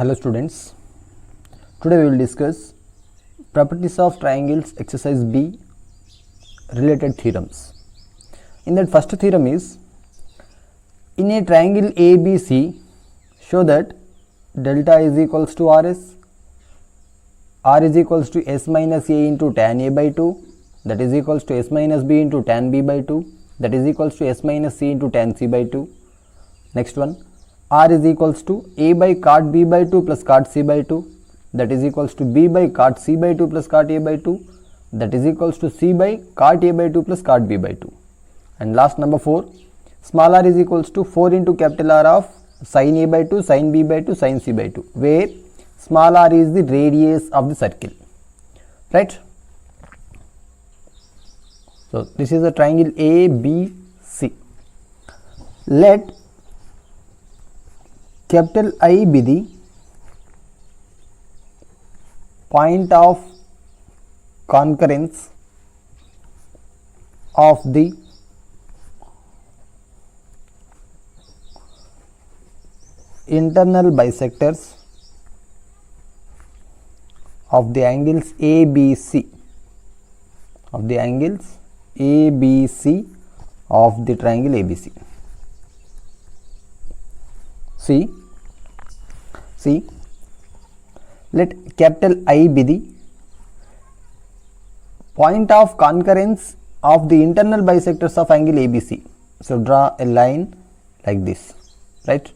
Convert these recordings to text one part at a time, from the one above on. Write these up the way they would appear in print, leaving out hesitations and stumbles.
Hello students, today we will discuss properties of triangles exercise B related theorems. In that first theorem is, in a triangle ABC, show that delta is equals to RS, R is equals to S minus A into tan A by 2, that is equals to S minus B into tan B by 2, that is equals to S minus C into tan C by 2. Next one, R is equals to A by cot B by 2 plus cot C by 2, that is equals to B by cot C by 2 plus cot A by 2, that is equals to C by cot A by 2 plus cot B by 2. And last number 4, small r is equals to 4 into capital R of sin A by 2, sin B by 2, sin C by 2, where small r is the radius of the circle, right? So this is a triangle ABC. Let capital I be the point of concurrence of the internal bisectors of the angles ABC, of the angles ABC of the triangle ABC. See, let capital I be the point of concurrence of the internal bisectors of angle ABC. So draw a line like this, right?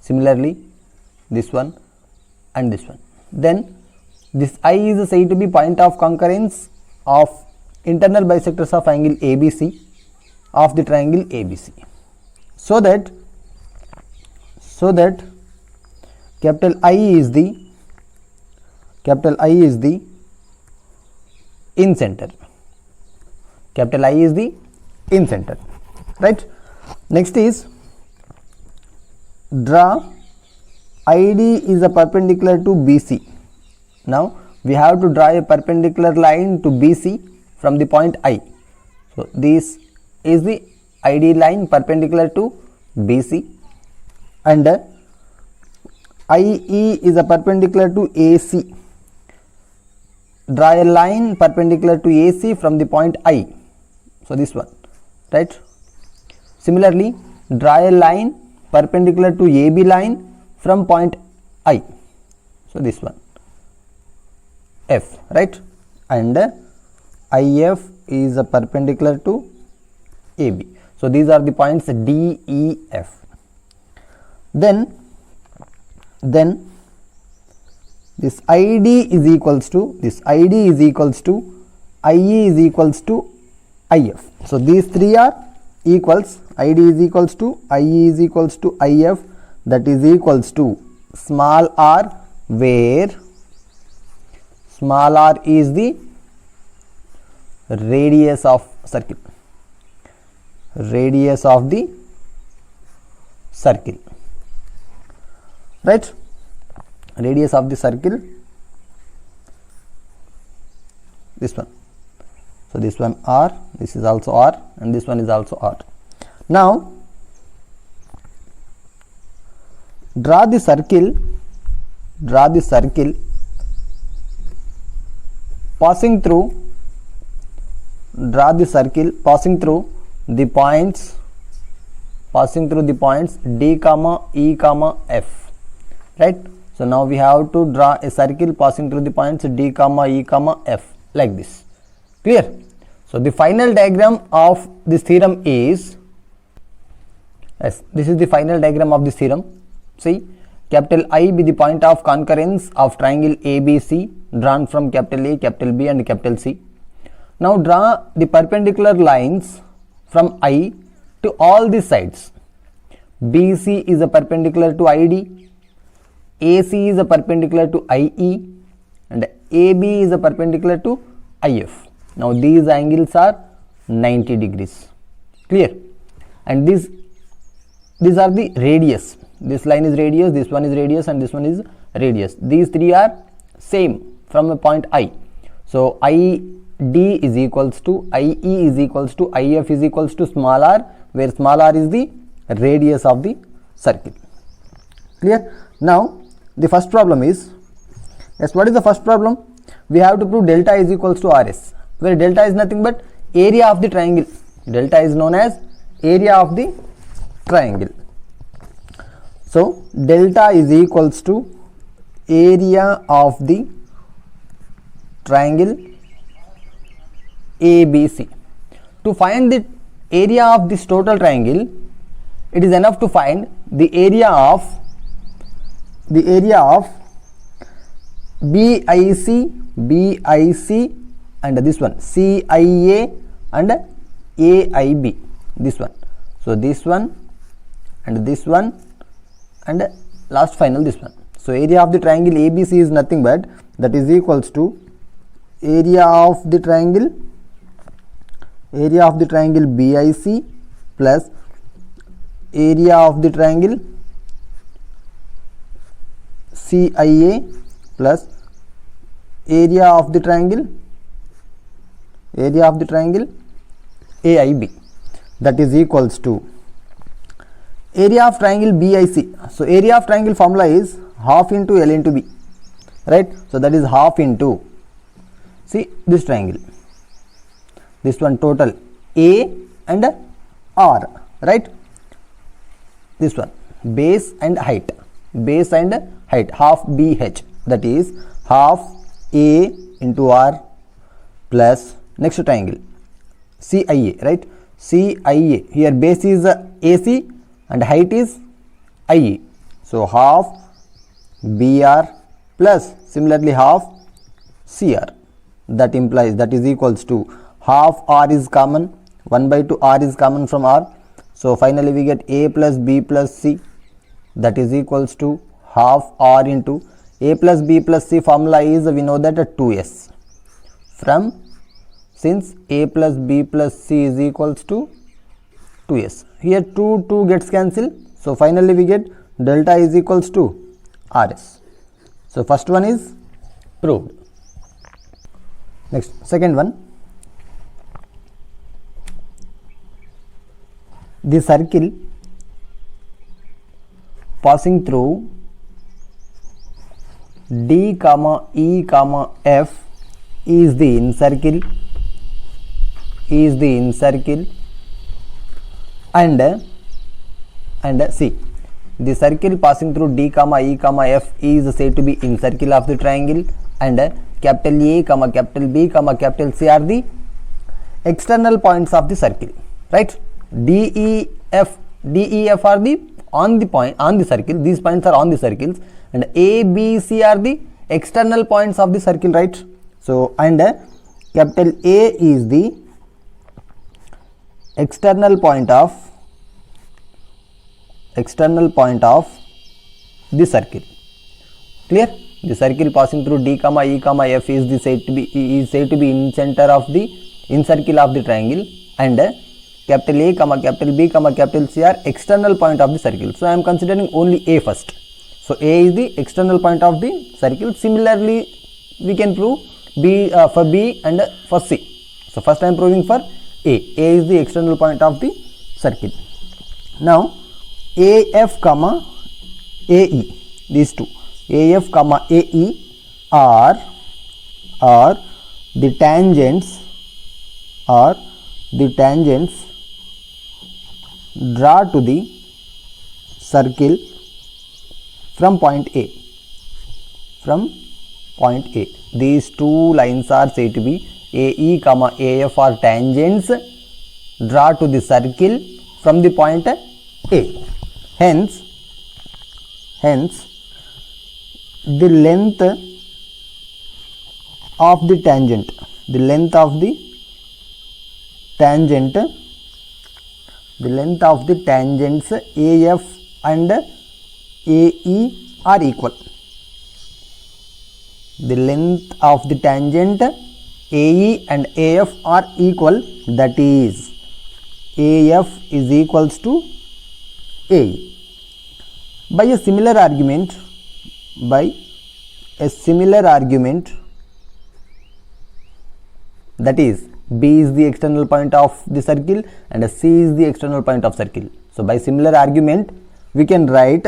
Similarly, this one and this one. Then this I is said to be point of concurrence of internal bisectors of angle ABC of the triangle ABC. So that capital I is the in center. Capital I is the in center, right? Next is, draw ID is a perpendicular to BC. Now we have to draw a perpendicular line to BC from the point I. So this is the ID line perpendicular to BC, and IE is a perpendicular to AC. Draw a line perpendicular to AC from the point I. So this one, right? Similarly, draw a line perpendicular to AB line from point I. So this one, F, right? And IF is a perpendicular to AB. So these are the points D, E, F. Then this ID is equals to IE is equals to IF. So these three are equals. ID is equals to IE is equals to IF, that is equals to small r, where small r is the radius of circle, radius of the circle, right? Radius of the circle, this one. So this one R, this is also R, and this one is also R. Now draw the circle passing through the points D comma E comma F, right? So now we have to draw a circle passing through the points D comma E comma F like this. Clear? So the final diagram of this theorem is, yes, this is the final diagram of this theorem. See, capital I be the point of concurrence of triangle ABC drawn from capital A, capital B and capital C. Now draw the perpendicular lines from I to all the sides. BC is a perpendicular to ID, AC is a perpendicular to IE, and AB is a perpendicular to IF. Now these angles are 90 degrees. Clear? And these are the radius. This line is radius, this one is radius, and this one is radius. These three are same from a point I. So ID is equals to IE is equals to IF is equals to small r, where small r is the radius of the circle. Clear? Now the first problem is, yes, what is the first problem? We have to prove delta is equals to RS, where delta is nothing but area of the triangle. Delta is known as area of the triangle. So delta is equals to area of the triangle ABC. To find the area of this total triangle, it is enough to find the area of BIC and this one CIA and AIB, this one. So this one and this one and last final this one. So area of the triangle ABC is nothing but that is equals to area of the triangle BIC plus area of the triangle CIA plus area of the triangle AIB, that is equals to area of triangle BIC. So area of triangle formula is half into L into B, right? So that is half into, see this triangle, this one total A and R, right? This one base and height, half BH, that is half A into R plus next triangle CIA, right? CIA, here base is AC and height is IE, so half BR plus similarly half CR, that implies that is equals to half R is common, 1/2 R is common from R, so finally we get A plus B plus C, that is equals to half R into A plus B plus C formula is, we know that 2S, from since A plus B plus C is equals to 2S, here 2 gets cancelled, so finally we get delta is equals to RS. So first one is proved. Next, second one, the circle passing through D comma E comma F is the in circle, and see, the circle passing through D comma E comma F is said to be in circle of the triangle, and capital A comma capital B comma capital C are the external points of the circle, right? DEF are the on the circle, these points are on the circles, and A, B, C are the external points of the circle, right? So and capital A is the external point of the circle. Clear? The circle passing through D comma E comma F is said to be in center of the in circle of the triangle, and capital A comma capital B comma capital C are external point of the circle. So I am considering only A first. So A is the external point of the circle. Similarly, we can prove B for B and for C. So first I am proving for A. A is the external point of the circle. Now AF comma AE, these two, AF comma AE are the tangents draw to the circle from point A. These two lines are said to be AE comma AF are tangents draw to the circle from the point A. Hence the length of the tangents AF and AE are equal. The length of the tangent AE and AF are equal, that is AF is equals to AE. By a similar argument, that is B is the external point of the circle and C is the external point of circle. So by similar argument, we can write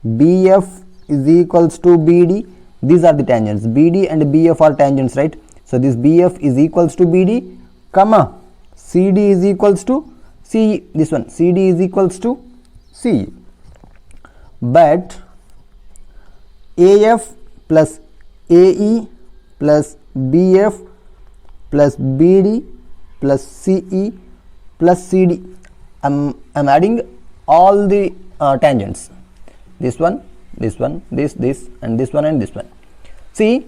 BF is equals to BD. These are the tangents. BD and BF are tangents, right? So this BF is equals to BD, comma CD is equals to CE. This one CD is equals to CE. But AF plus AE plus BF plus BD plus CE plus CD. I'm adding all the tangents. This one, this, and this one and this one. See,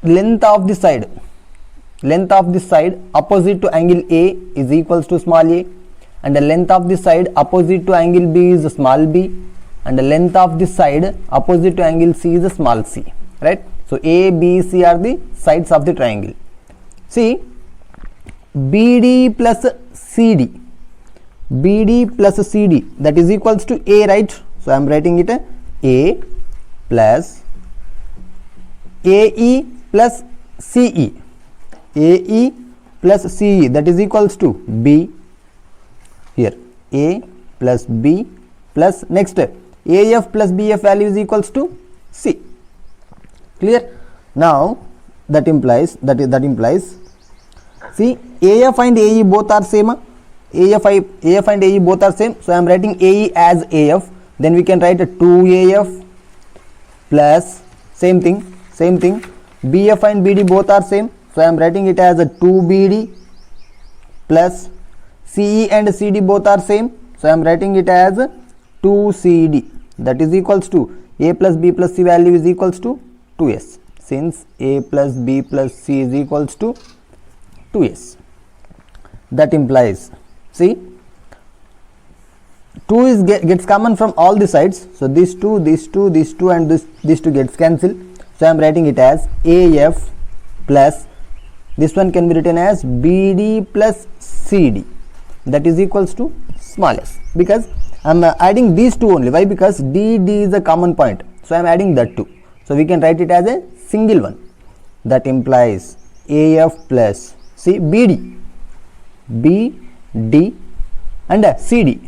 length of this side opposite to angle A is equals to small a, and the length of this side opposite to angle B is small b, and the length of this side opposite to angle C is small c, right? So A, B, C are the sides of the triangle. See, BD plus CD, that is equals to A, right? So I am writing it A plus AE plus CE, AE plus CE, that is equals to B. Here A plus B plus next AF plus BF value is equals to C. Clear? Now that implies see, AF and AE both are same. AF and AE both are same. So I am writing AE as AF. Then we can write 2AF plus same thing. BF and BD both are same. So I am writing it as a 2BD plus CE and CD both are same. So I am writing it as 2CD. That is equals to A plus B plus C value is equals to 2S. Since A plus B plus C is equals to 2S. That implies, see, 2 gets common from all the sides. So these two and these two gets cancelled. So I am writing it as AF plus, this one can be written as BD plus CD. That is equals to small s, because I am adding these two only. Why? Because DD is a common point. So I am adding that too. So we can write it as a single one. That implies AF plus, see, BD and CD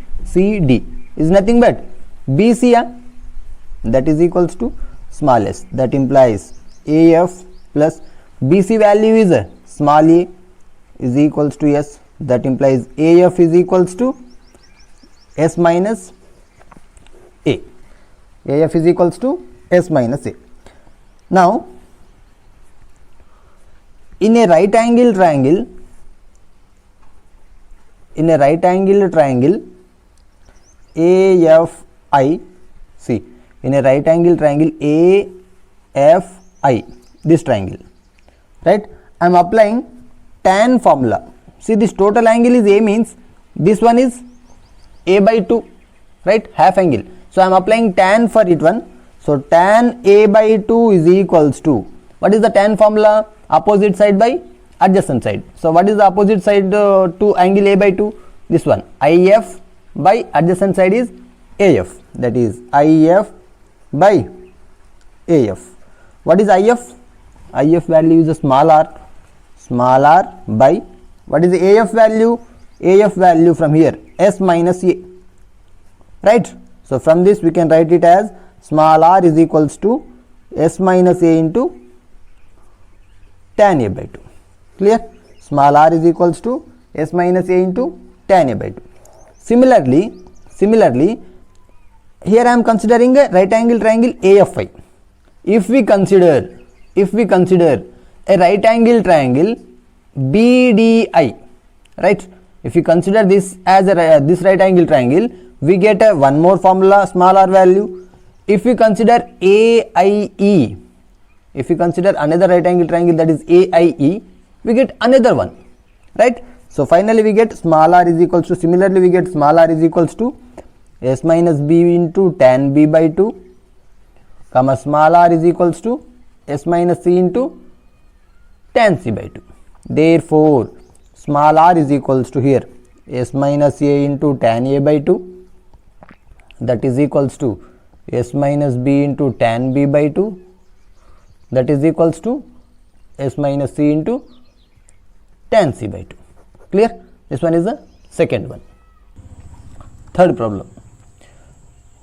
is nothing but BC, that is equals to small s. That implies AF plus BC value is small a is equals to S. That implies AF is equals to S minus A. AF is equals to S minus A. Now, in a right angle triangle, AFI, see, in a right angle triangle AFI, this triangle, right? I am applying tan formula. See, this total angle is A, means this one is A by 2, right? Half angle. So I am applying tan for it one. So tan A by 2 is equals to, what is the tan formula? Opposite side by adjacent side. So what is the opposite side to angle A by 2? This one, IF by adjacent side is AF. That is IF by AF. What is IF? IF value is a small r by, what is the AF value? AF value from here, S minus A, right? So from this we can write it as small r is equals to S minus A into tan A by 2. Clear? Small r is equals to S minus A into tan A by 2. Similarly, here I am considering a right angle triangle AFI. If we consider a right angle triangle BDI, right? If you consider this as this right angle triangle, we get one more formula, small r value. If we consider AIE, if we consider another right angle triangle, that is AIE, we get another one, right? So finally we get small r is equals to, similarly we get small r is equals to S minus B into tan B by 2, comma small r is equals to S minus C into tan C by 2. Therefore small r is equals to here S minus A into tan A by 2, that is equals to S minus B into tan B by 2, that is equals to S minus C into tan C by 2. Clear? This one is the second one. Third problem.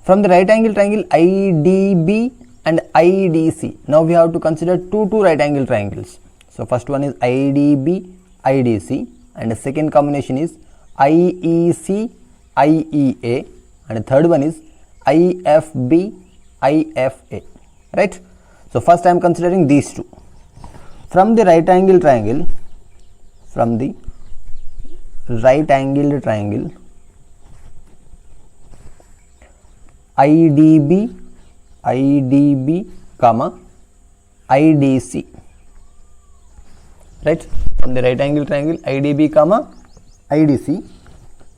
From the right angle triangle IDB and IDC, now we have to consider two right angle triangles. So first one is IDB, IDC, and the second combination is IEC, IEA, and the third one is IFB, IFA, right? So first I am considering these two. From the right angle triangle, IDB, comma IDC, right? From the right angle triangle IDB, comma IDC,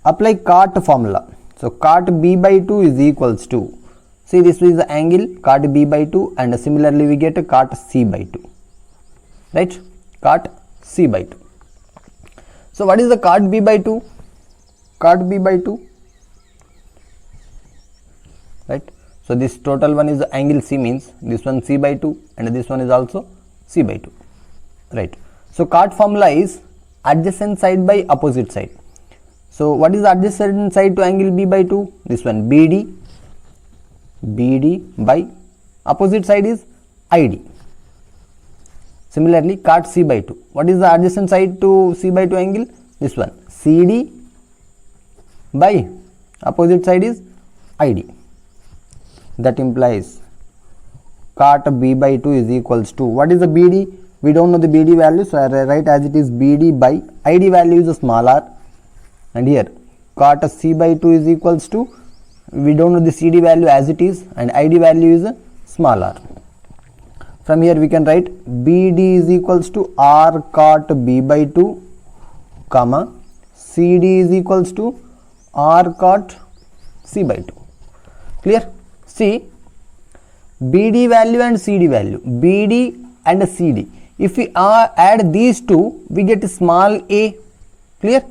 apply cot formula. So cot B by 2 is equals to, see, this is the angle cot B by 2, and similarly we get a cot C by 2, right? Cot C by 2. So what is the cot B by 2? Cot B by 2, right? So this total one is the angle C, means this one C by 2 and this one is also C by 2, right? So cot formula is adjacent side by opposite side. So what is the adjacent side to angle B by 2? This one BD by opposite side is ID. Similarly cot C by 2, what is the adjacent side to C by 2 angle? This one CD by opposite side is ID. That implies cot B by 2 is equals to, what is the BD? We don't know the BD value, so I write as it is BD by ID value is a small r, and here cot C by 2 is equals to, we don't know the CD value as it is, and ID value is a small r. From here we can write BD is equals to R cot B by 2, comma CD is equals to R cot C by 2. Clear? See, BD value and CD value, BD and CD, if we add these two, we get small a. Clear?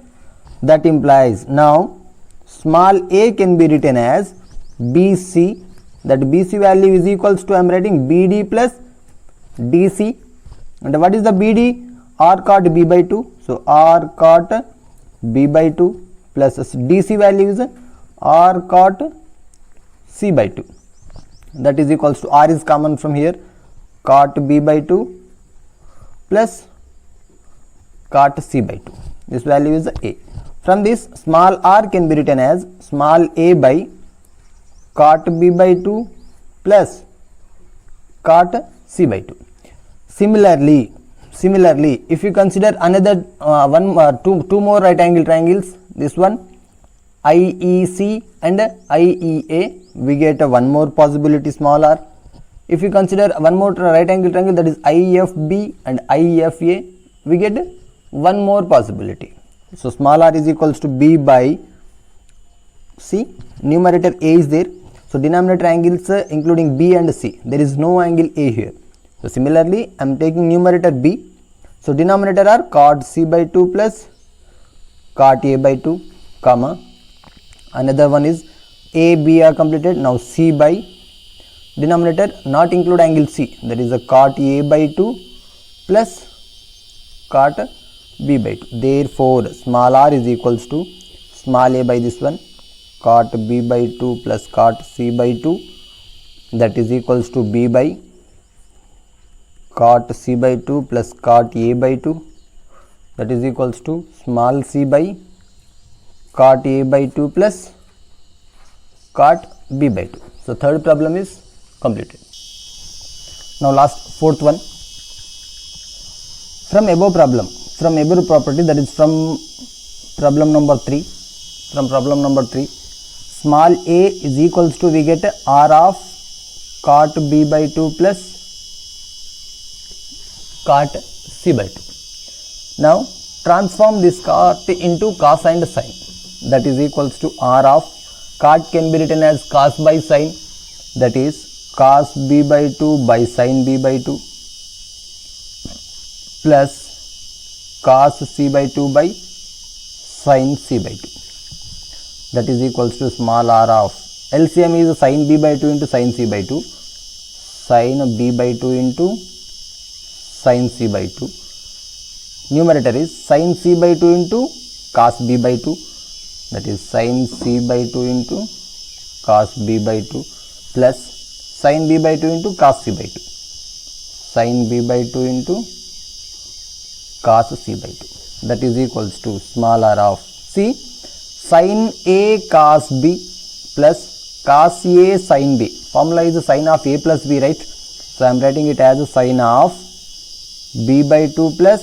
That implies now small a can be written as BC, that BC value is equals to, I am writing BD plus DC, and what is the BD? R cot B by 2, so R cot B by 2 plus DC value is R cot C by 2, that is equals to, R is common from here, cot B by 2 plus cot C by 2, this value is a. From this small r can be written as small a by cot B by 2 plus cot C by 2. Similarly, if you consider another two more right angle triangles, this one IEC and IEA, we get one more possibility, small r. If you consider one more right angle triangle, that is IFB and IFA, we get one more possibility. So small r is equals to B by C, numerator A is there, so denominator angles including B and C, there is no angle A here. So similarly I am taking numerator B, so denominator are cot C by 2 plus cot A by 2, comma another one is A, B are completed, now C by denominator not include angle C, that is a cot A by 2 plus cot B by 2. Therefore small r is equals to small a by this one cot B by 2 plus cot C by 2, that is equals to B by cot C by 2 plus cot A by 2, that is equals to small c by cot A by 2 plus cot B by 2. So third problem is completed. Now last fourth one. From above property, that is from problem number 3, small a is equals to, we get r of cot B by 2 plus cot C by 2. Now transform this cot into cos and sine, that is equals to r of cot can be written as cos by sine, that is cos B by 2 by sine B by 2 plus cos C by 2 by sine C by 2, that is equals to small r of LCM is sine B by 2 into sine C by 2, sine B by 2 into sine C by 2, numerator is sine C by 2 into cos B by 2, that is sine C by 2 into cos b by 2 plus sin b by 2 into cos c by 2. Sin b by 2 into cos c by 2. That is equals to small r of, see, sin a cos b plus cos a sin b. Formula is the sin of a plus b, right? So I am writing it as a sin of b by 2 plus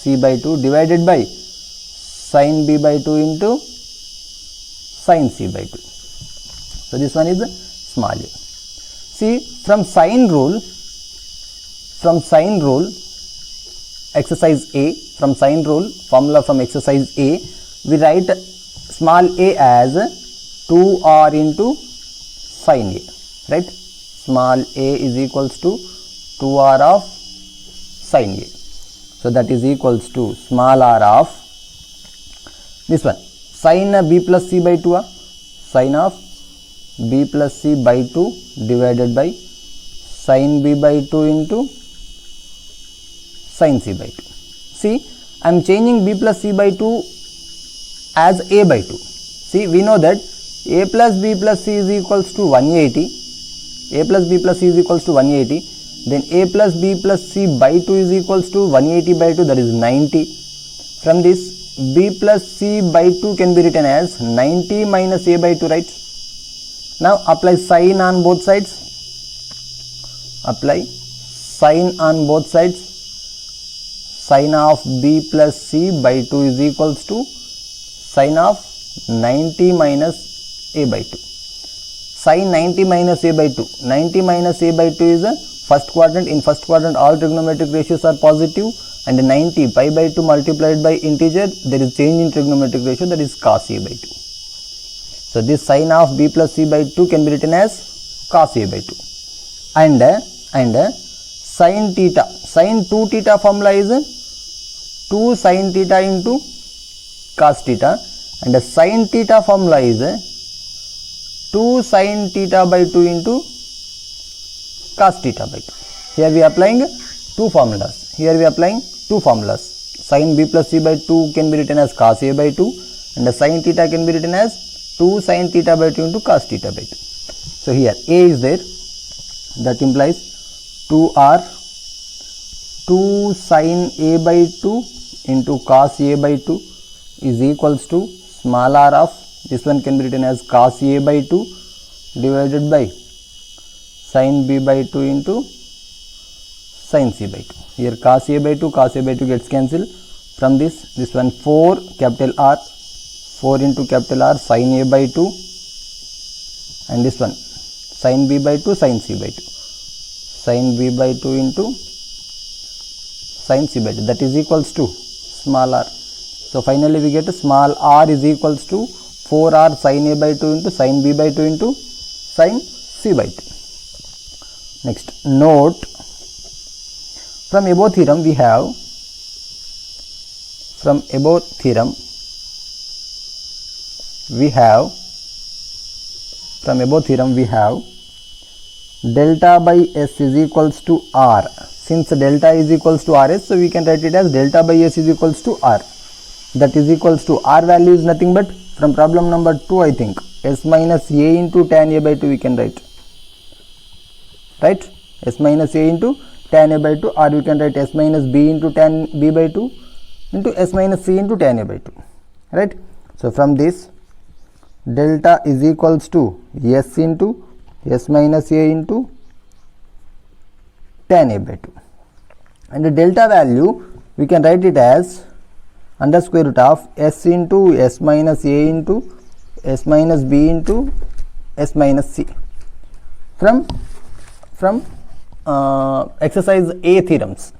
c by 2 divided by sin b by 2 into sin c by 2. So this one is small a. See, from sine rule, exercise A, from sine rule, formula from exercise A, we write small a as 2r into sin a, right? Small a is equals to 2r of sin a. So that is equals to small r of this one, sin b plus c by 2, sin of b plus c by 2 divided by sin b by 2 into sin c by 2. See, I am changing b plus c by 2 as a by 2. See, we know that a plus b plus c is equals to 180. A plus b plus c is equals to 180. Then a plus b plus c by 2 is equals to 180 by 2, that is 90. From this, b plus c by 2 can be written as 90 minus a by 2, right? Now apply sin on both sides. Apply sin on both sides. Sin of b plus c by 2 is equals to sin of 90 minus a by 2. Sin 90 minus a by 2. 90 minus a by 2 is a first quadrant. In first quadrant all trigonometric ratios are positive, and 90 pi by 2 multiplied by integer, there is change in trigonometric ratio, that is cos a by 2. So this sin of b plus c by 2 can be written as cos a by 2. And sin theta, sin 2 theta formula is 2 sin theta into cos theta, and the sin theta formula is 2 sin theta by 2 into cos theta by 2. Here we are applying two formulas. Sin b plus c by 2 can be written as cos a by 2, and the sin theta can be written as 2 sin theta by 2 into cos theta by 2. So here a is there, that implies 2r 2 sin a by 2 into cos a by 2 is equals to small r of, this one can be written as cos a by 2 divided by sin b by 2 into sin c by 2. Here cos a by 2 gets cancelled. From this one 4 capital R, 4 into capital R sin a by 2, and this one sin b by 2 sin c by 2, sin b by 2 into sin c by 2, that is equals to small r. So finally we get small r is equals to 4r sin a by 2 into sin b by 2 into sin c by 2. Next, note, from above theorem we have delta by s is equals to r. Since delta is equals to rs, so we can write it as delta by s is equals to r. That is equals to, r value is nothing but, from problem number 2 I think, s minus a into tan a by 2 we can write, right? S minus a into tan a by 2, or you can write s minus b into tan b by 2 into s minus c into tan a by 2, right? So from this, delta is equals to s into s minus a into tan a by 2, and the delta value we can write it as under square root of s into s minus a into s minus b into s minus c from exercise A theorems,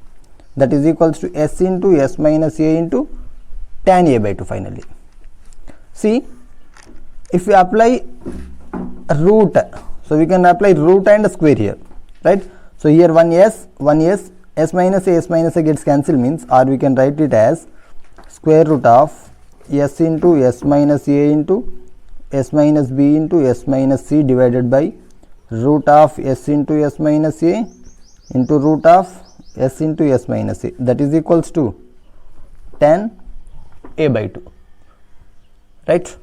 that is equals to s into s minus a into tan a by 2 finally. See, if we apply root, so we can apply root and square here, right? So here one s minus a gets cancelled, means, or we can write it as square root of s into s minus a into s minus b into s minus c divided by root of s into s minus a into root of s into s minus a, that is equals to tan a by 2, right?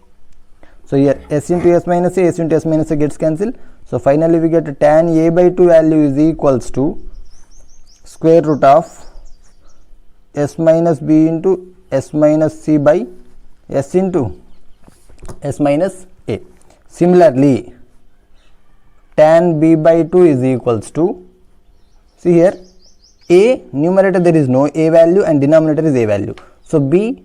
So here s into s minus a, s into s minus a gets cancelled. So finally we get tan a by 2 value is equals to square root of s minus b into s minus c by s into s minus a. Similarly, tan b by 2 is equals to, see here, a numerator there is no a value and denominator is a value. So b,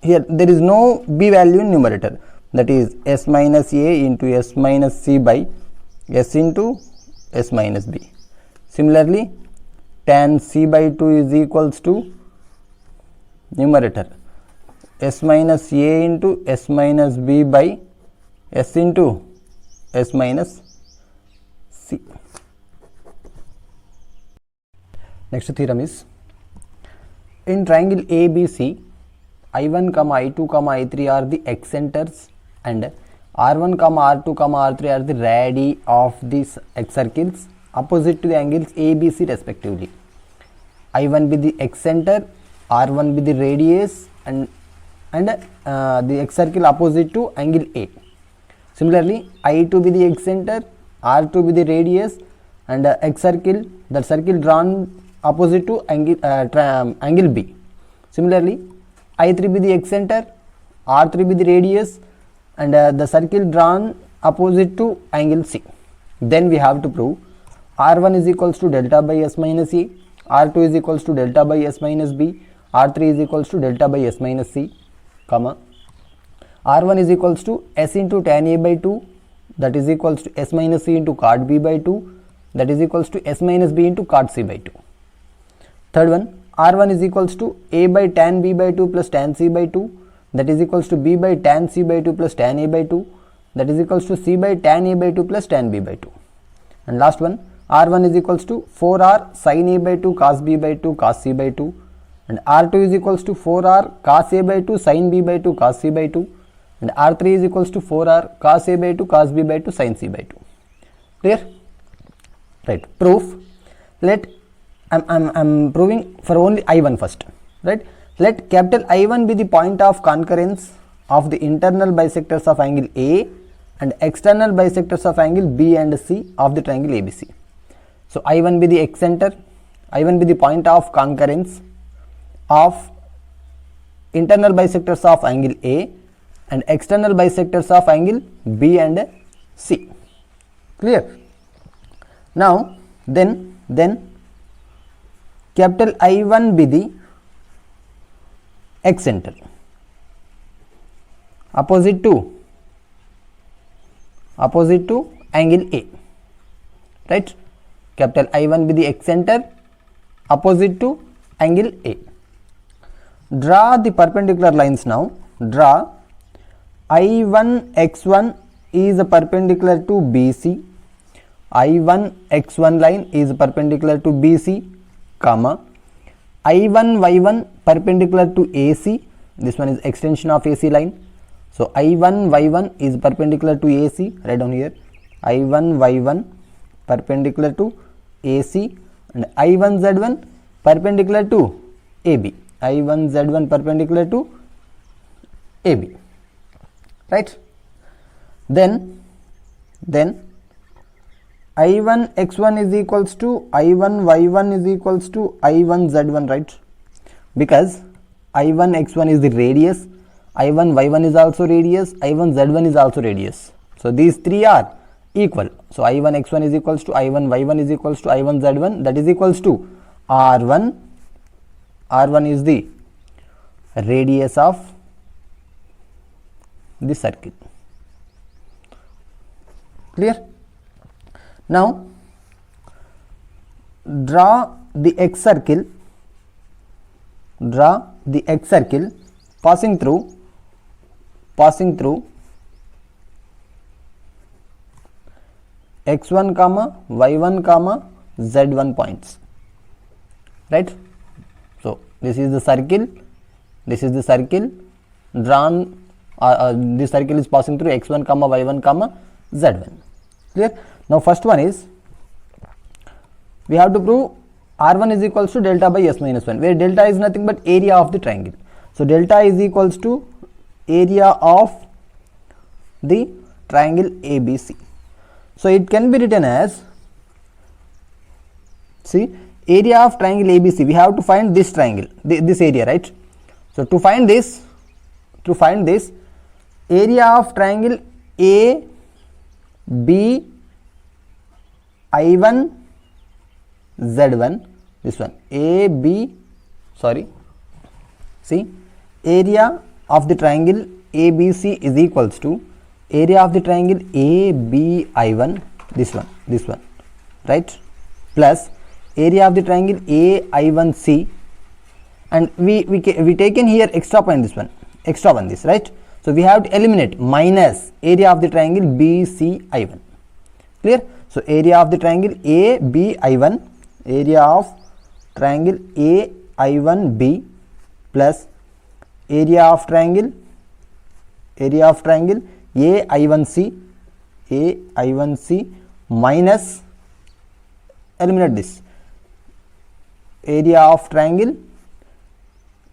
here there is no b value in numerator, that is s minus a into s minus c by s into s minus b. Similarly, tan c by 2 is equals to numerator s minus a into s minus b by s into s minus c. Next theorem is, in triangle ABC, I1, I2, I3 are the excenters and R1, R2, R3 are the radii of these x circles opposite to the angles ABC respectively. I1 be the excenter, R1 be the radius and the x circle opposite to angle A. Similarly, I2 be the excenter, R2 be the radius and x circle, that circle drawn opposite to angle B. Similarly, I3 be the excenter, R3 be the radius and the circle drawn opposite to angle C. Then we have to prove R1 is equals to delta by s minus A, R2 is equals to delta by s minus B, R3 is equals to delta by s minus C, comma R1 is equals to s into tan A by 2, that is equals to s minus C into cot B by 2, that is equals to s minus B into cot C by 2. Third one, R1 is equals to A by tan B by 2 plus tan C by 2, that is equals to B by tan C by 2 plus tan A by 2, that is equals to C by tan A by 2 plus tan B by 2. And last one, R1 is equals to 4R sin A by 2 cos B by 2 cos C by 2, and R2 is equals to 4R cos A by 2 sin B by 2 cos C by 2, and R3 is equals to 4R cos A by 2 cos B by 2 sin C by 2. Clear? Right. Proof. Let I'm proving for only I1 first. Right. Let capital I1 be the point of concurrence of the internal bisectors of angle A and external bisectors of angle B and C of the triangle ABC. So I1 be the excenter, I1 be the point of concurrence of internal bisectors of angle A and external bisectors of angle B and C. Clear? Now then capital I1 be the excenter opposite to angle A, right? Capital I1 be the excenter opposite to angle A. Draw the perpendicular lines now. Draw I1 x1 is perpendicular to BC, I1 x1 line is perpendicular to BC, comma I1 y1 perpendicular to AC, this one is extension of AC line. So I1 y1 is perpendicular to AC, write down here, I1 y1 perpendicular to AC and I1 z1 perpendicular to AB, I1 z1 perpendicular to AB, right? Then I1 x1 is equals to I1 y1 is equals to I1 z1, right? Because I1 x1 is the radius, I1 y1 is also radius, I1 z1 is also radius. So these three are equal. So I1 x1 is equals to I1 y1 is equals to I1 z1, that is equals to R1. R1 is the radius of the circle. Clear? Now draw the x circle passing through x1 comma y1 comma z1 points, right? So this is the circle drawn, this circle is passing through x1 comma y1 comma z1. Clear? Now first one is, we have to prove R1 is equals to delta by s minus 1, where delta is nothing but area of the triangle. So delta is equals to area of the triangle ABC. So it can be written as, see, area of triangle ABC, we have to find this triangle, this area, right? So to find this area of triangle AB I1 Z1, this one AB, sorry, see, area of the triangle ABC is equals to area of the triangle ABI1, this one, right, plus area of the triangle AI1C, and we taken here extra point, this one, this, right? So we have to eliminate, minus area of the triangle BCI1. Clear? So area of the triangle ABI1, area of triangle AI1B plus area of triangle AI1C minus, eliminate this, area of triangle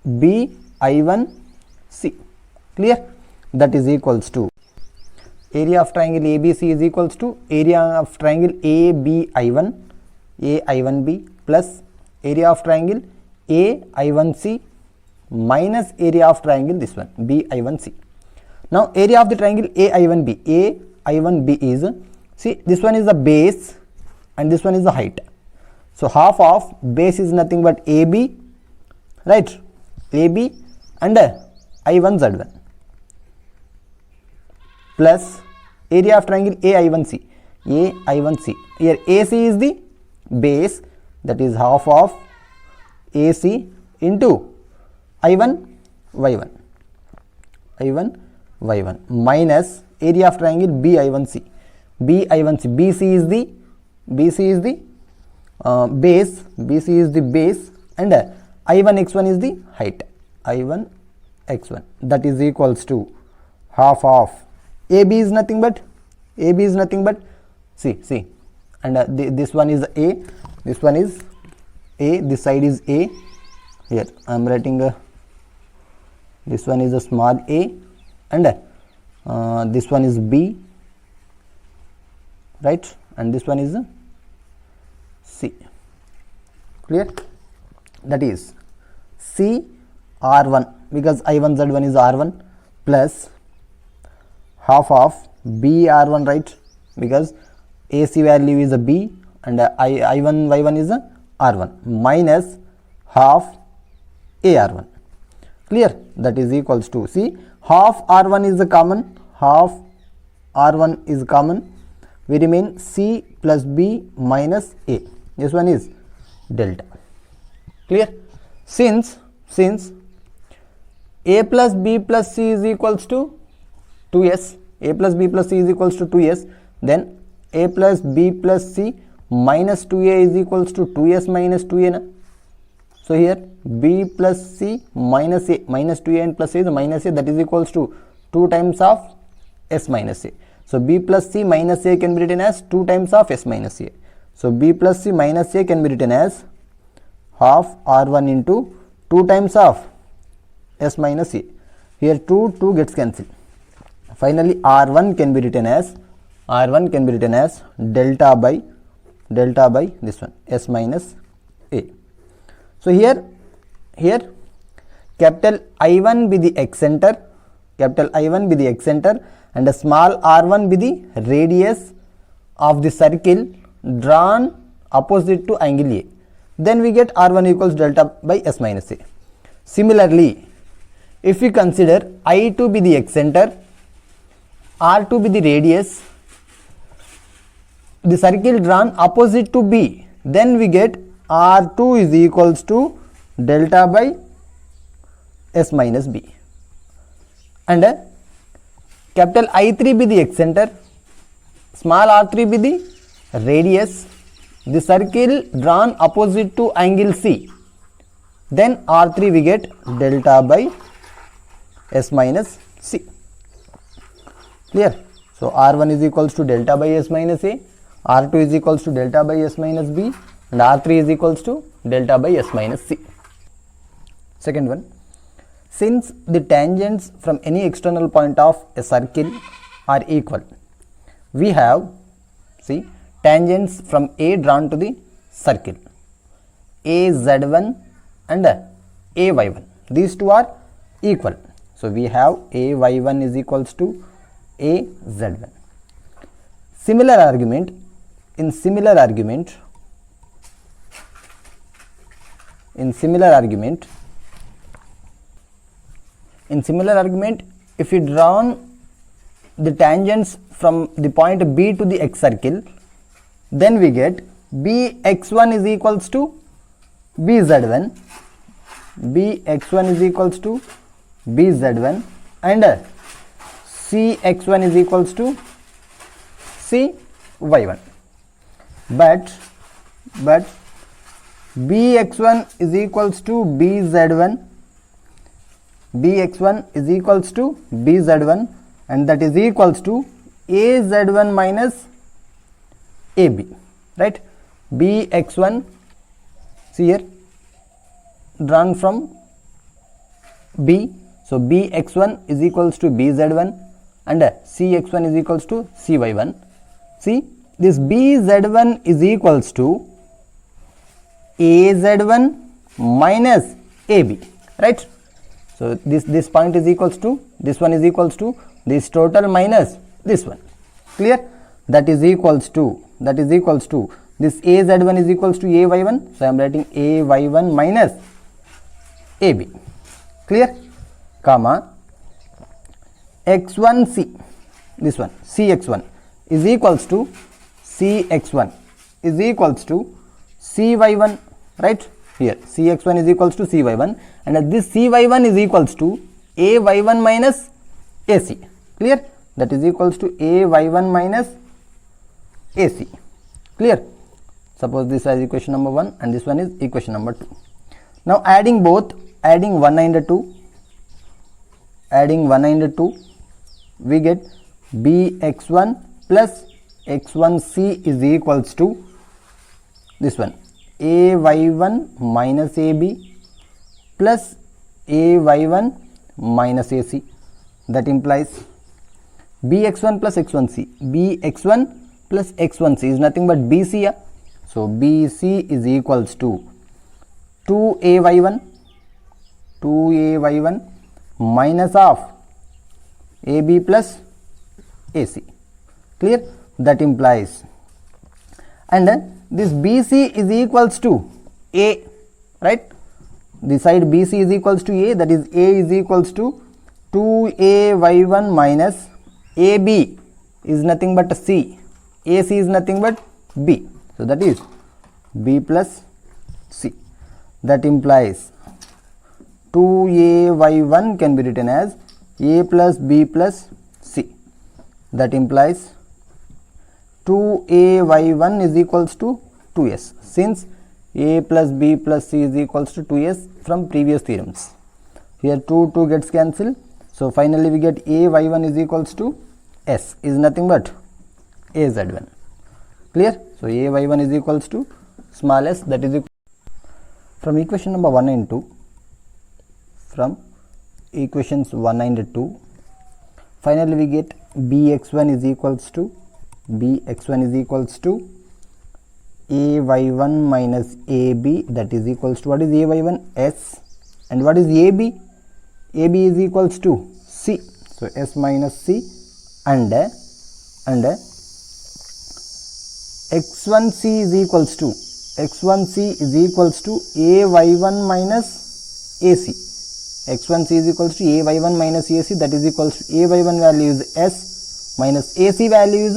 BI1C. Clear? That is equals to area of triangle ABC is equals to area of triangle AI1B plus area of triangle AI1C minus area of triangle, this one, BI1C. Now area of the triangle AI1B is, see, this one is the base and this one is the height. So half of base is nothing but AB, right, AB and I1Z1 plus area of triangle AI1C. Here AC is the base, that is half of AC into I1Y1 minus area of triangle BI1C. BC is the base, and I1X1 is the height, I1X1, that is equals to half of AB is nothing but see, and this one is A, this one is A, this side is A, here I am writing this one is a small a, and this one is B, right, and this one is C. Clear? That is C R1, because I1Z1 is R1 plus half of B R1, right, because AC value is a B and I1Y1 is a R1 minus half AR1. Clear? That is equals to, see, half R1 is the common, we remain C plus B minus A, this one is delta. Clear? Since A plus B plus C is equals to 2S, then A plus B plus C minus 2A is equals to 2S minus 2A na? So here B plus C minus A, minus 2A and plus A is minus A, that is equals to 2 times of S minus A. So B plus C minus A can be written as 2 times of S minus A. So B plus C minus A can be written as half R1 into 2 times of S minus A. Here 2 gets cancelled. Finally R1 can be written as delta by this one, S minus A. So here capital I1 be the excenter, and a small r1 be the radius of the circle drawn opposite to angle A. Then we get r1 equals delta by S minus A. Similarly, if we consider I2 be the excenter, r2 be the radius, the circle drawn opposite to B, then we get R2 is equals to delta by S minus B, and capital I3 be the excenter, small r3 be the radius, the circle drawn opposite to angle C, then R3 we get delta by S minus C. Clear? So R1 is equals to delta by S minus A, R2 is equals to delta by S minus B, and R3 is equals to delta by S minus C. Second one, since the tangents from any external point of a circle are equal. We have, see, tangents from A drawn to the circle, AZ1 and AY1. These two are equal. So we have AY1 is equals to AZ1. Similar argument, in similar argument, if we draw the tangents from the point B to the X circle, then we get Bx1 is equals to Bz1, Bx1 is equals to Bz1 and Cx1 is equals to Cy1. But Bx1 is equals to Bz1, Bx1 is equals to Bz1 and that is equals to AZ1 minus AB, right? Bx1, see here, drawn from B, so Bx1 is equals to Bz1 and Cx1 is equals to Cy1. See, this Bz1 is equals to AZ1 minus AB, right? So this point is equals to, this one is equals to this total minus this one. Clear? That is equals to this AZ1 is equals to AY1. So I am writing AY1 minus AB. Clear? Comma X1C, this one Cx1 is equals to Cx1 is equals to Cy1, right? Here Cx1 is equals to Cy1 and this Cy1 is equals to AY1 minus AC. Clear? That is equals to AY1 minus AC. Clear? Suppose this is equation number 1 and this one is equation number 2. Now adding both, adding 1 and 2, we get Bx1 plus X1C is equals to this one AY1 minus AB plus AY1 minus AC. That implies Bx1 plus X1C. Bx1 plus X1C is nothing but BC. Yeah? So BC is equals to 2AY1 minus of AB plus AC. Clear? That implies, and this BC is equals to A, right? This side BC is equals to A, that is A is equals to 2AY1 minus AB is nothing but C, AC is nothing but B. So that is B plus C. That implies 2AY1 can be written as A plus B plus C. That implies 2AY1 is equals to 2S, since A plus B plus C is equals to 2S from previous theorems. Here 2 gets cancelled. So finally we get AY1 is equals to S is nothing but AZ1. Clear? So AY1 is equals to small s, that is equal from equation number 1 and 2. From equations 1 and 2, finally we get Bx1 is equals to AY1 minus AB, that is equals to, what is AY1? S, and what is AB? AB is equals to C, so S minus C, and X1C is equals to AY1 minus AC. X1C is equals to AY1 minus AC, that is equals to AY1 value is S minus AC value is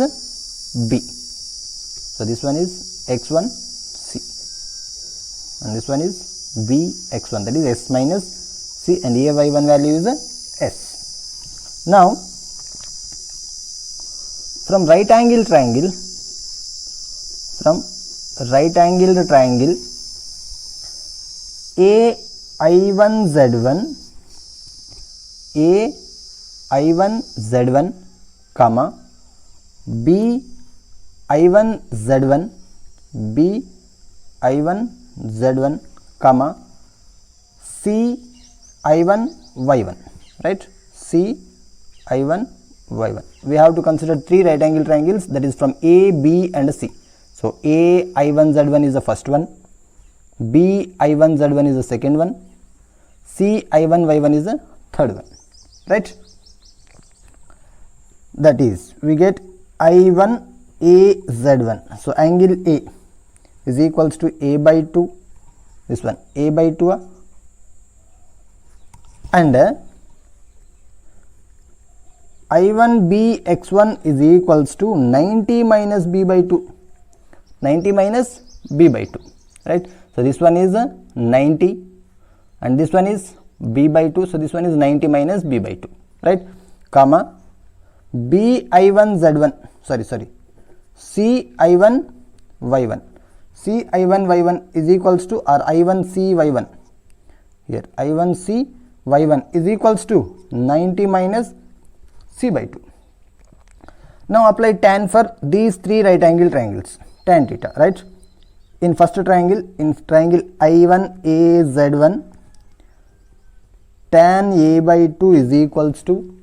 B. So this one is X1C and this one is Bx1, that is S minus C, and AY1 value is S. Now from right angled triangle, AI1Z1 comma BI1Z1 comma CI1Y1, right? CI1Y1. y1. We have to consider 3 right angle triangles, that is from A, B and C. So A I1 Z1 is the first one, B I1 Z1 is the second one, C I1 Y1 is the third one, right? That is, we get I1 A Z1. So angle A is equals to A by 2, this one A by 2, and I1 B x1 is equals to 90 minus B by 2, 90 minus B by 2, right? So this one is 90 and this one is B by 2, so this one is 90 minus B by 2, right? Comma B I1 Z1, sorry, C I1 Y1, C I1 Y1 is equals to, or I1 C Y1, here I1 C Y1 is equals to 90 minus C by 2. Now apply tan for these 3 right angle triangles, tan theta, right? In first triangle, in triangle I1 A Z1, tan A by 2 is equals to,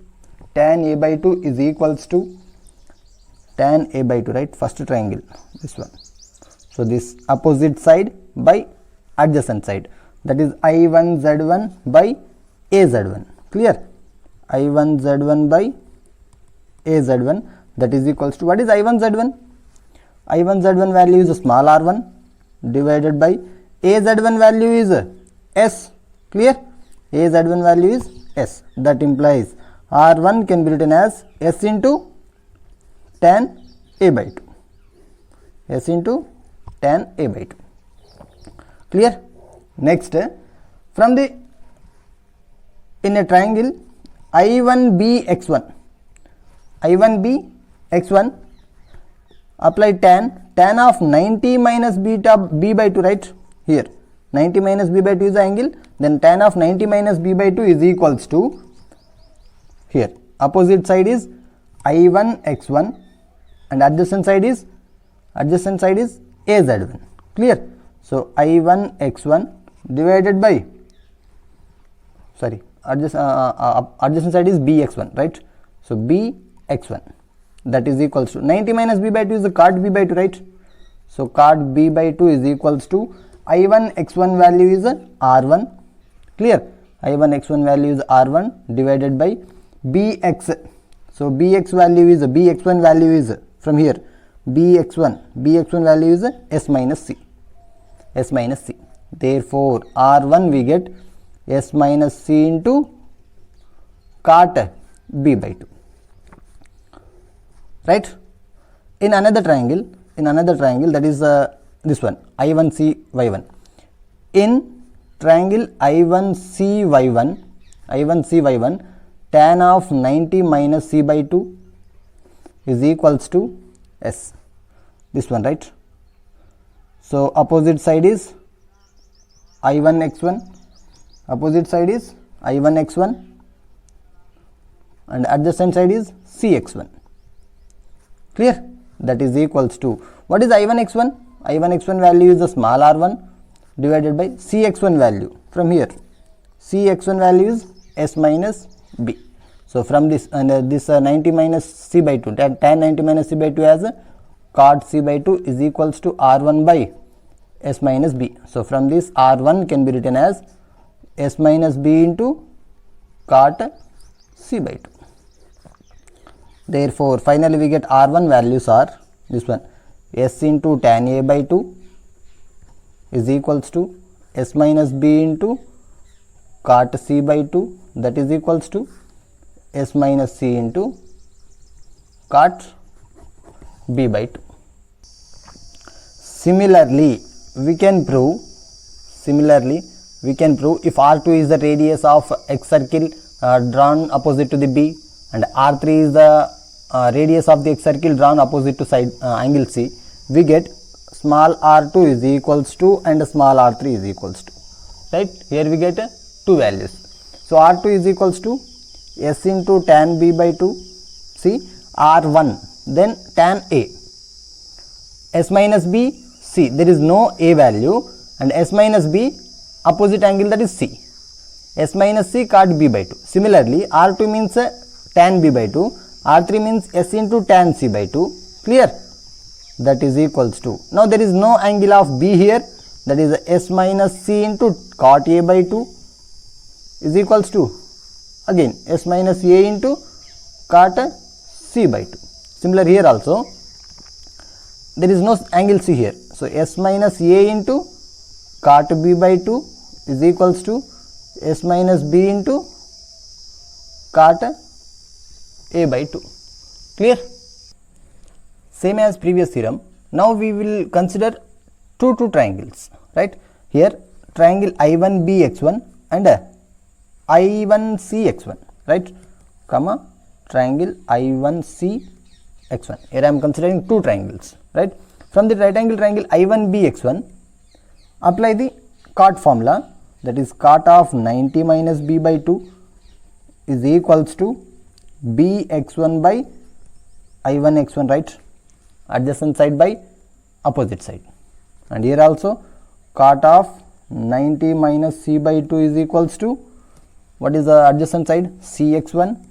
tan A by 2 is equals to tan A by 2, right? First triangle, this one. So this opposite side by adjacent side, that is I1 Z1 by A Z1, clear? I1 Z1 by A Z1, that is equals to, what is I1 Z1? I1 Z1 value is small r1 divided by A Z1 value is S, clear? A Z1 value is S, that implies r1 can be written as S into tan A by 2, S into tan A by 2, clear? Next, from the, in a triangle I1B x1, I1B x1, apply tan of 90 minus beta B by 2, right? Here 90 minus B by 2 is the angle, then tan of 90 minus B by 2 is equals to, here opposite side is I1 x1 and adjacent side is AZ1, clear? So I1 x1 divided by, sorry, adjacent side is bx1, right? So bx1, that is equals to 90 minus B by 2 is the cot B by 2, right? So cot B by 2 is equals to I1 x1 value is r1, clear? I1 x1 value is r1 divided by bx. So bx1 value is from here bx1 value is s minus c. Therefore r1 we get s minus c into cot B by 2, right? In another triangle, that is this one I1C Y1. In triangle I1C Y1, tan of 90 minus C by 2 is equals to S, this one, right? So opposite side is I1 x1, and adjacent side is Cx1, clear? That is equals to, what is I1 x1? I1 x1 value is the small r1 divided by Cx1 value, from here Cx1 value is s minus b. So from this, and this 90 minus c by 2, tan 90 minus c by 2 as cot c by 2 is equals to r1 by s minus b. So from this r1 can be written as s minus b into cot c by 2. Therefore finally we get r1 values are this one, s into tan a by 2 is equals to s minus b into cot c by 2, that is equals to s minus c into cot b by 2. Similarly we can prove if r2 is the radius of x circle drawn opposite to the b, and r3 is the radius of the x circle drawn opposite to side angle c, we get small r2 is equals to and small r3 is equals to, right? Here we get two values. So r2 is equals to s into tan b by 2 c, r1 then tan a, s minus b c, there is no a value, and s minus b opposite angle, that is c, s minus c cot b by 2. Similarly r2 means tan b by 2, R3 means S into tan C by 2. Clear? That is equals to, now there is no angle of B here, that is S minus C into cot A by 2 is equals to, again S minus A into cot C by 2. Similar here also, there is no angle C here, so S minus A into cot B by 2 is equals to S minus B into cot A by 2. Clear? Same as previous theorem. Now we will consider two triangles, right? Here triangle I1BX1 and I1CX1, right? Comma triangle I1CX1. Here I am considering two triangles, right? From the right angle triangle I1BX1, apply the cot formula, that is cot of 90 minus B by 2 is equals to Bx1 by I1x1, right? Adjacent side by opposite side. And here also cot of 90 minus C by 2 is equals to, what is the adjacent side? Cx1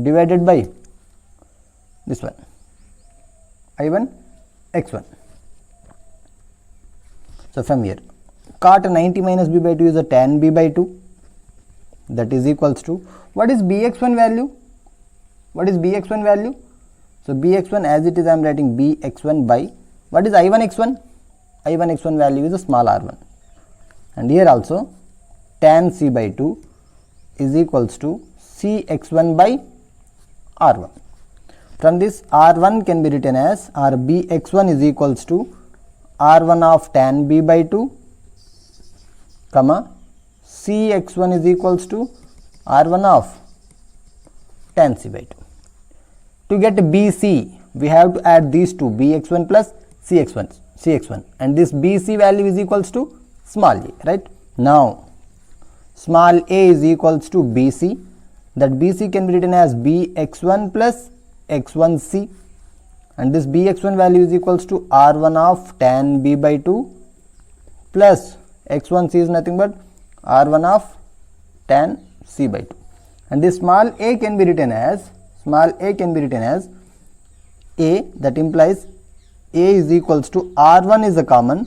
divided by this one, I1x1. So from here, cot 90 minus B by 2 is a tan B by 2, that is equals to, what is Bx1 value? What is Bx1 value? So Bx1 as it is I am writing Bx1 by, what is I1x1? I1x1 value is a small r1. And here also tan C by 2 is equals to Cx1 by r1. From this r1 can be written as, or Bx1 is equals to r1 of tan B by 2, comma Cx1 is equals to r1 of tan C by 2. To get BC, we have to add these two, Bx1 plus Cx1, and this BC value is equals to small a, right? Now small a is equals to BC, that BC can be written as Bx1 plus x1c, and this Bx1 value is equals to r1 of tan B by 2 plus x1c is nothing but r1 of tan C by 2, and this small a can be written as, a, that implies a is equals to r1 is a common,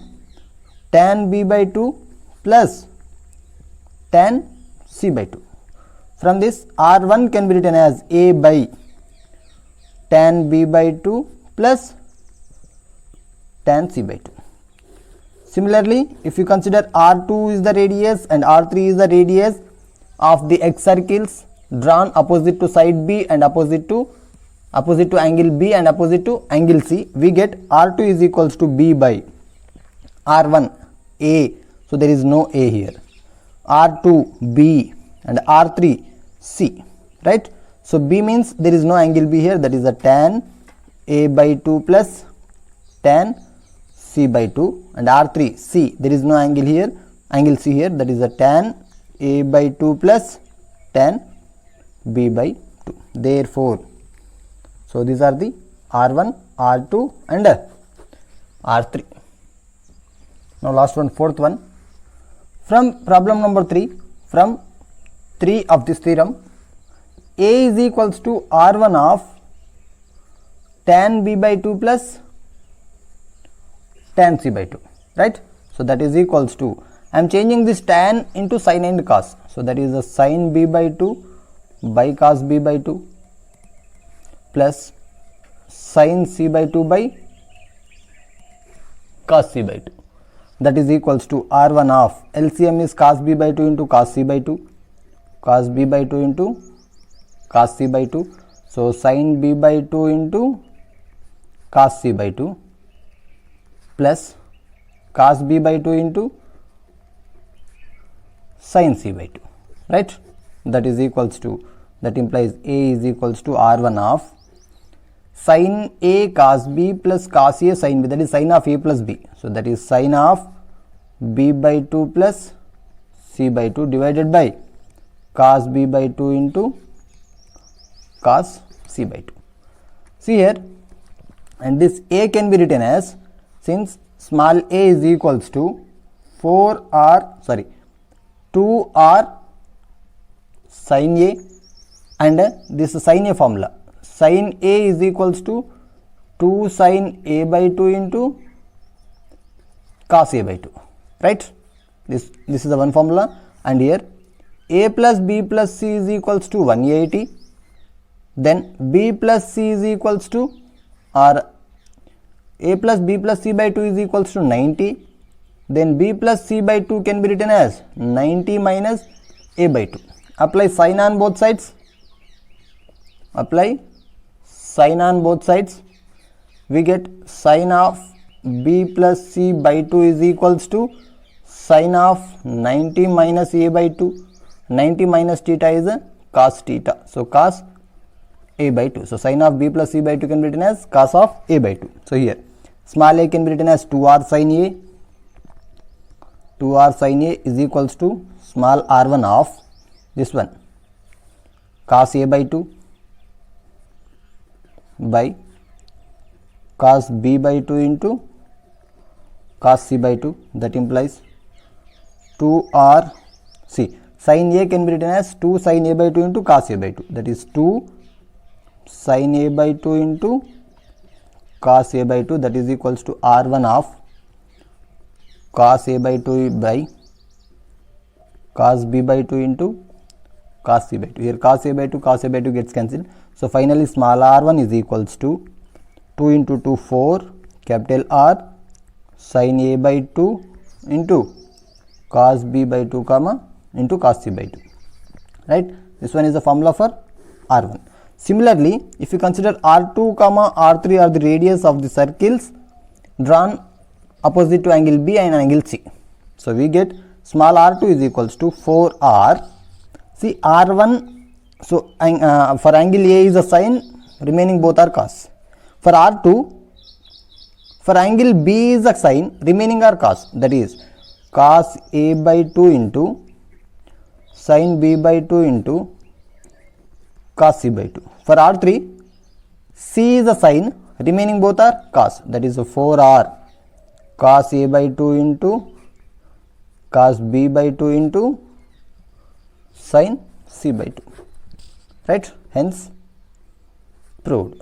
tan B by 2 plus tan C by 2. From this r1 can be written as a by tan B by 2 plus tan C by 2. Similarly, if you consider r2 is the radius and r3 is the radius of the x circles drawn opposite to side B and opposite to angle B and opposite to angle C, we get r2 is equals to B by r1 a, so there is no a here, r2 B and r3 C, right? So B means there is no angle B here, that is a tan A by 2 plus tan C by 2, and R3 C, there is no angle here, angle C here, that is a tan A by 2 plus tan B by 2. Therefore, so these are the R1, R2 and R3. Now last one, fourth one. From problem number 3, from 3 of this theorem, A is equals to R1 of tan B by 2 plus tan C by 2, right? So that is equals to, I am changing this tan into sin and cos, so that is a sin B by 2 by cos B by 2 plus sin C by 2 by cos C by 2, that is equals to R1 of, LCM is cos B by 2 into cos C by 2, cos B by 2 into cos C by 2, so sin B by 2 into cos C by 2 plus cos B by 2 into sin C by 2, right? That is equals to, that implies A is equals to R1 of sin A cos B plus cos A sin B, that is sin of A plus B, so that is sin of B by 2 plus C by 2 divided by cos B by 2 into cos C by 2. See here, and this A can be written as, since small a is equals to 2r sin A, and this sin A formula, sin A is equals to 2 sin A by 2 into cos A by 2, right? This is the one formula. And here A plus B plus C is equals to 180, then B plus C is equals to, or A plus B plus C by 2 is equals to 90, then B plus C by 2 can be written as 90 minus A by 2. Apply sin on both sides. Apply sin on both sides. We get sin of B plus C by 2 is equals to sin of 90 minus A by 2. 90 minus theta is cos theta. So cos A by 2. So sin of B plus C by 2 can be written as cos of A by 2. So here small a can be written as 2r sin A. 2r sin A is equals to small r1 of this one cos A by 2 by cos B by 2 into cos C by 2. That implies 2r, see, sin A can be written as 2 sin A by 2 into cos A by 2. That is 2 sin A by 2 into cos A by 2. That is equals to r1 of cos A by 2 by cos B by 2 into cos C by 2. Here cos A by 2 gets cancelled. So finally small r1 is equals to 2 into 2 4 capital R sin A by 2 into cos B by 2 comma into cos C by 2, right? This one is the formula for R1. Similarly, if you consider R2 comma R3 are the radius of the circles drawn opposite to angle B and angle C. So we get small r2 is equals to 4r. See r1, so for angle A is a sine, remaining both are cos. For r2, for angle B is a sine, remaining are cos. That is cos A by 2 into sin B by 2 into cos C by 2. For R3, C is a sine, remaining both are cos. That is 4r cos A by 2 into cos B by 2 into sin C by 2, right? Hence proved.